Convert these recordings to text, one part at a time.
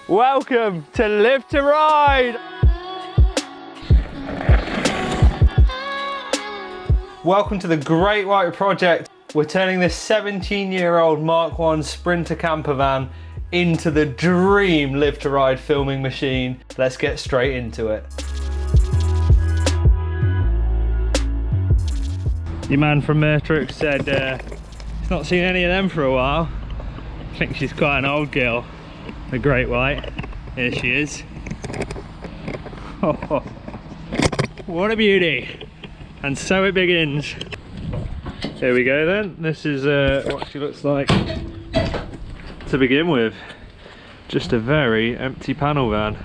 Welcome to Live to Ride! Welcome to the Great White Project. We're turning this 17-year-old Mark I Sprinter camper van into the dream Live to Ride filming machine. Let's get straight into it. Your man from Mertrix said he's not seen any of them for a while. I think she's quite an old girl. The Great White. Here she is. Oh, what a beauty. And so it begins. Here we go then. This is what she looks like to begin with. Just a very empty panel van.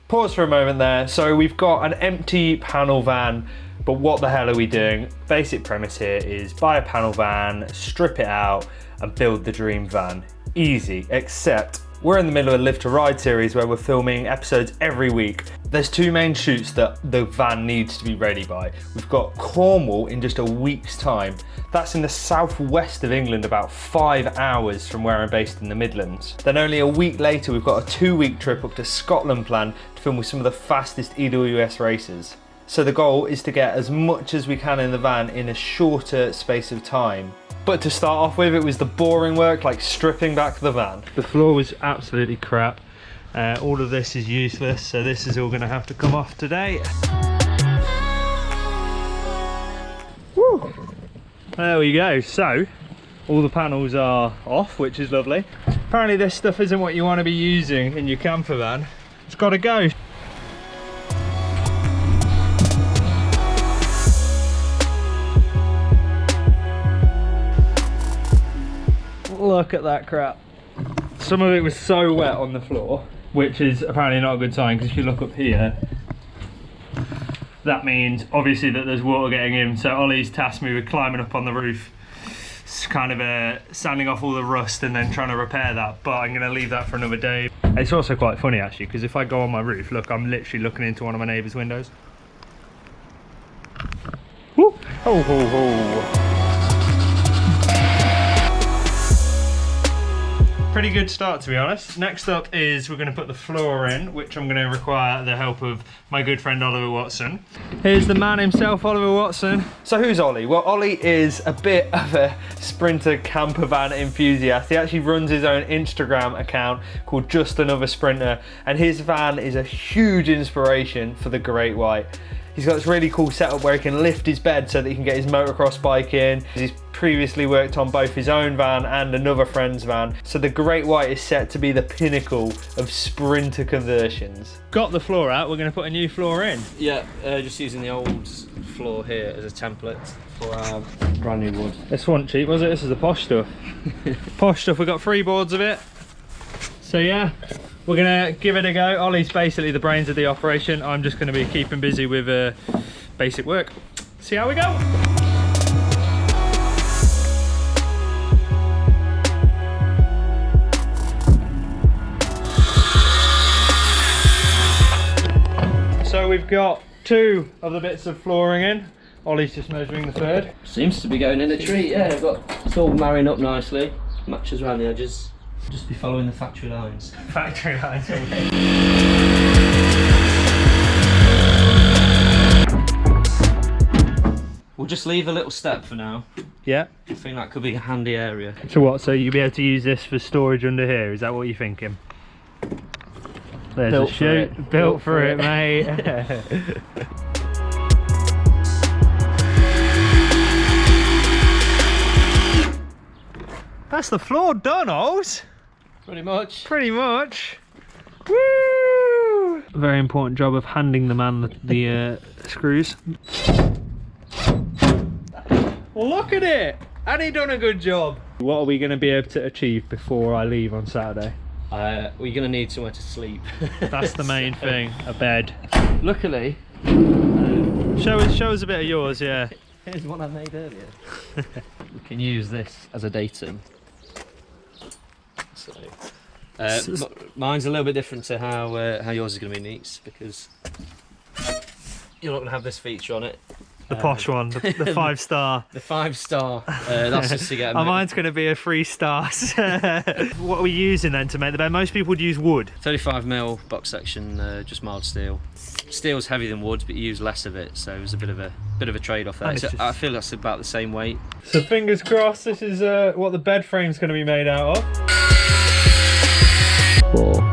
Pause for a moment there. So we've got an empty panel van, but what the hell are we doing? Basic premise here is buy a panel van, strip it out, and build the dream van. Easy, except we're in the middle of a Live to Ride series where we're filming episodes every week. There's two main shoots that the van needs to be ready by. We've got Cornwall in just a week's time. That's in the southwest of England, about 5 hours from where I'm based in the Midlands. Then only a week later, we've got a 2-week trip up to Scotland planned to film with some of the fastest EWS racers. So the goal is to get as much as we can in the van in a shorter space of time. But to start off with, it was the boring work, like stripping back the van. The floor was absolutely crap. All of this is useless, so this is all going to have to come off today. Woo! There we go. So, all the panels are off, which is lovely. Apparently this stuff isn't what you want to be using in your camper van. It's got to go. Look at that crap. Some of it was so wet on the floor, which is apparently not a good sign, because if you look up here, that means obviously that there's water getting in. So Ollie's tasked me with climbing up on the roof, kind of sanding off all the rust and then trying to repair that, but I'm going to leave that for another day. It's also quite funny actually, because if I go on my roof, look, I'm literally looking into one of my neighbour's windows. Woo! Ho ho ho! Pretty good start, to be honest. Next up is we're going to put the floor in, which I'm going to require the help of my good friend Oliver Watson. Here's the man himself, Oliver Watson. So who's Ollie? Well, Ollie is a bit of a Sprinter camper van enthusiast. He actually runs his own Instagram account called Just Another Sprinter, and his van is a huge inspiration for the Great White. He's got this really cool setup where he can lift his bed so that he can get his motocross bike in. He's previously worked on both his own van and another friend's van. So the Great White is set to be the pinnacle of Sprinter conversions. Got the floor out, we're going to put a new floor in. Yeah, just using the old floor here as a template for our brand new wood. This wasn't cheap, was it? This is the posh stuff. Posh stuff, we got 3 boards of it. So yeah. We're gonna give it a go. Ollie's basically the brains of the operation. I'm just gonna be keeping busy with basic work. See how we go. So we've got 2 of the bits of flooring in. Ollie's just measuring the 3rd. Seems to be going in a treat, yeah. It's all marrying up nicely. Matches around the edges. Just be following the factory lines. Factory lines, okay. We'll just leave a little step for now. Yeah. I think that could be a handy area. So what, so you'll be able to use this for storage under here, is that what you're thinking? There's a chute, built for it, mate. That's the floor done, Oz. Pretty much. Pretty much. Woo! Very important job of handing the man the screws. Look at it! And he done a good job. What are we going to be able to achieve before I leave on Saturday? We're going to need somewhere to sleep. That's the main thing, a bed. Luckily. Show us a bit of yours, yeah. Here's one I made earlier. We can use this as a datum. So, mine's a little bit different to how yours is going to be, Neats, because you're not going to have this feature on it. The posh one, the 5-star. The 5-star. That's just to get. Mine's going to be a 3 stars. What are we using then to make the bed? Most people would use wood. 35mm box section, just mild steel. Steel's heavier than wood, but you use less of it, so it was a bit of a trade-off there. So I feel that's about the same weight. So fingers crossed, this is what the bed frame's going to be made out of. 4.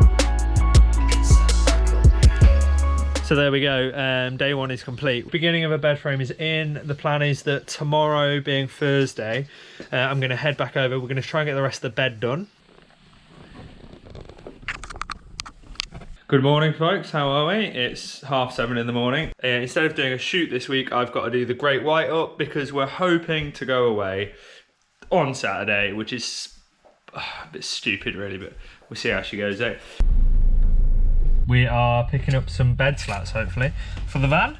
So there we go, day 1 is complete. Beginning of a bed frame is in. The plan is that tomorrow, being Thursday, I'm going to head back over. We're going to try and get the rest of the bed done. Good morning, folks. How are we? It's 7:30 in the morning. Instead of doing a shoot this week, I've got to do the Great White Up because we're hoping to go away on Saturday, which is a bit stupid really, but we'll see how she goes out. We are picking up some bed slats, hopefully, for the van.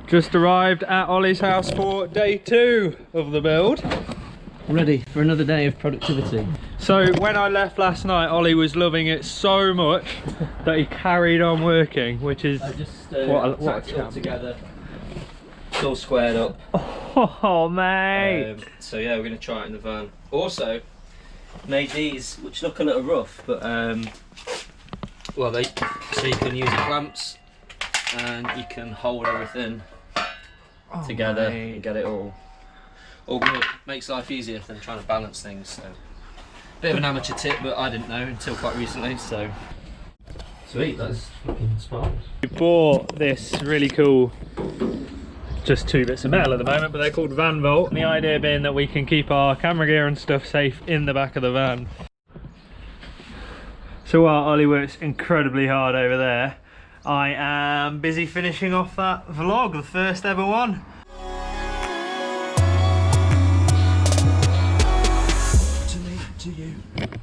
Just arrived at Ollie's house for day 2 of the build. Ready for another day of productivity. So when I left last night, Ollie was loving it so much that he carried on working, which is I just what tacked it all together. It's all squared up. Oh, mate. So yeah, we're going to try it in the van. Also, made these, which look a little rough, but well, so you can use clamps and you can hold everything together and get it all good. Makes life easier than trying to balance things. So, bit of an amateur tip, but I didn't know until quite recently. So sweet, that's fucking smart. We bought this really cool, just 2 bits of metal at the moment, but they're called Van Volt. And the idea being that we can keep our camera gear and stuff safe in the back of the van. So while Ollie works incredibly hard over there, I am busy finishing off that vlog, the first ever one.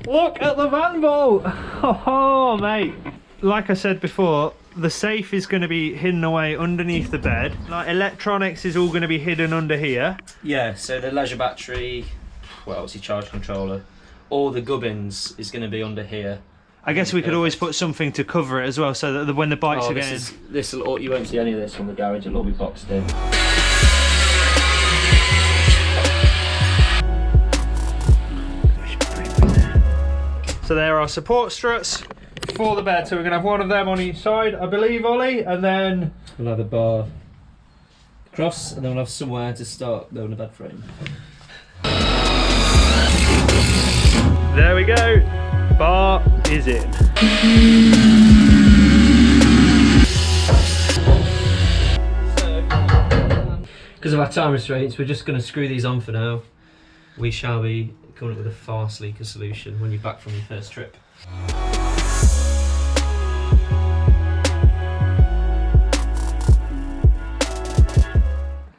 Look at the Van Volt! Oh, mate. Like I said before, the safe is going to be hidden away underneath the bed. Like, electronics is all going to be hidden under here. Yeah, so the leisure battery, well, obviously charge controller, all the gubbins is going to be under here. I guess we could always put something to cover it as well, so that when the bikes are getting... You won't see any of this from the garage, it'll all be boxed in. So there are support struts for the bed, so we're going to have one of them on each side, I believe, Ollie, and then... We'll have a bar across, and then we'll have somewhere to start doing the bed frame. There we go, bar is in. Because of our time restraints, we're just going to screw these on for now. We shall be coming up with a far sleeker solution when you're back from your first trip.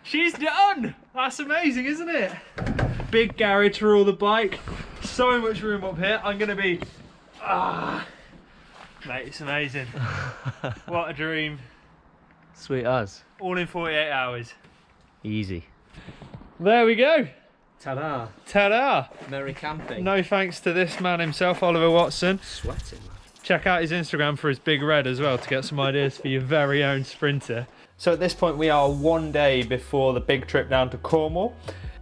She's done! That's amazing, isn't it? Big garage for all the bike. So much room up here. I'm going to be... Mate, it's amazing. What a dream. Sweet as. All in 48 hours. Easy. There we go. Ta-da. Ta-da. Merry camping. No thanks to this man himself, Oliver Watson. Sweating. Check out his Instagram for his big red as well to get some ideas for your very own sprinter. So at this point we are 1 day before the big trip down to Cornwall,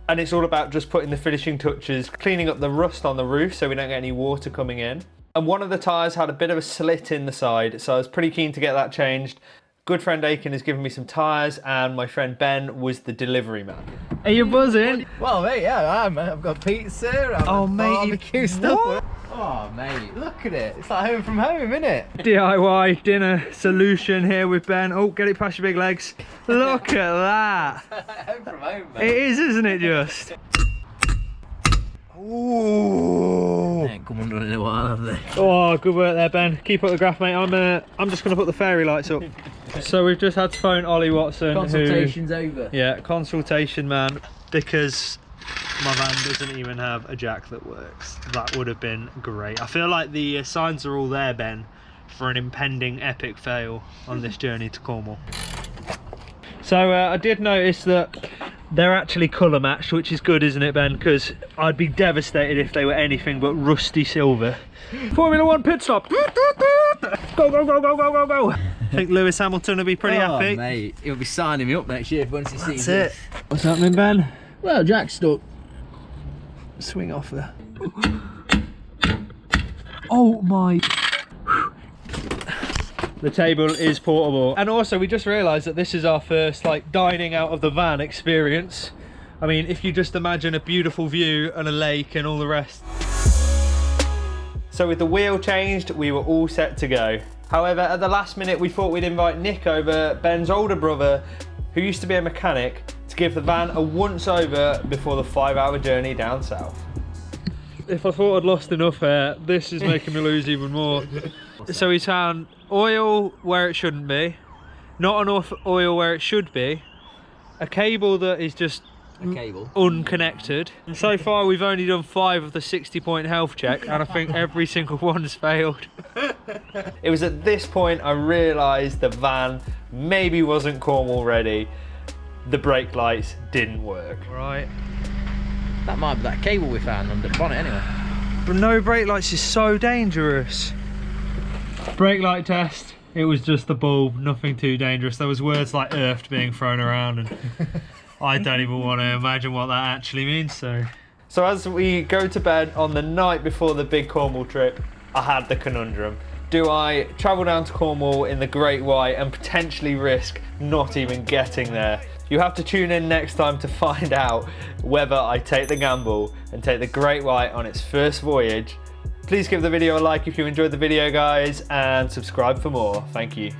and it's all about just putting the finishing touches, cleaning up the rust on the roof so we don't get any water coming in. And one of the tyres had a bit of a slit in the side, so I was pretty keen to get that changed. Good friend Aiken has given me some tyres, and my friend Ben was the delivery man. Are you buzzing? Well, mate, yeah, I am. I've got pizza, barbecue stuff. What? Oh, mate, look at it. It's like home from home, isn't it? DIY dinner solution here with Ben. Oh, get it past your big legs. Look at that. Home from home, mate. It is, isn't it, just? Ooh. They ain't come under in a while, have they? Oh, good work there, Ben. Keep up the graph, mate. I'm just going to put the fairy lights up. So we've just had to phone Ollie Watson. Consultation's over. Yeah, consultation, man. Because my van doesn't even have a jack that works. That would have been great. I feel like the signs are all there, Ben, for an impending epic fail on this journey to Cornwall. So I did notice that they're actually colour matched, which is good, isn't it, Ben? Because I'd be devastated if they were anything but rusty silver. Formula 1 pit stop. Go, go, go, go, go, go, go. I think Lewis Hamilton will be pretty happy. Mate, he'll be signing me up next year once he sees That's it. What's happening, Ben? Well, Jack's stuck. Swing off there. Oh my. The table is portable. And also we just realised that this is our first like dining out of the van experience. I mean, if you just imagine a beautiful view and a lake and all the rest. So with the wheel changed, we were all set to go. However, at the last minute, we thought we'd invite Nick over, Ben's older brother, who used to be a mechanic, to give the van a once over before the 5-hour journey down south. If I thought I'd lost enough hair, this is making me lose even more. So he's found oil where it shouldn't be, not enough oil where it should be, a cable that is just unconnected. And so far we've only done 5 of the 60-point health check, and I think every single one's failed. It was at this point I realised the van maybe wasn't Cornwall ready. The brake lights didn't work. Right. That might be that cable we found under the bonnet anyway. But no brake lights is so dangerous. Brake light test. It was just the bulb, nothing too dangerous. There was words like earthed being thrown around, and I don't even want to imagine what that actually means. So as we go to bed on the night before the big Cornwall trip, I had the conundrum. Do I travel down to Cornwall in the Great White and potentially risk not even getting there? You have to tune in next time to find out whether I take the gamble and take the Great White on its first voyage. Please give the video a like if you enjoyed the video, guys, and subscribe for more. Thank you.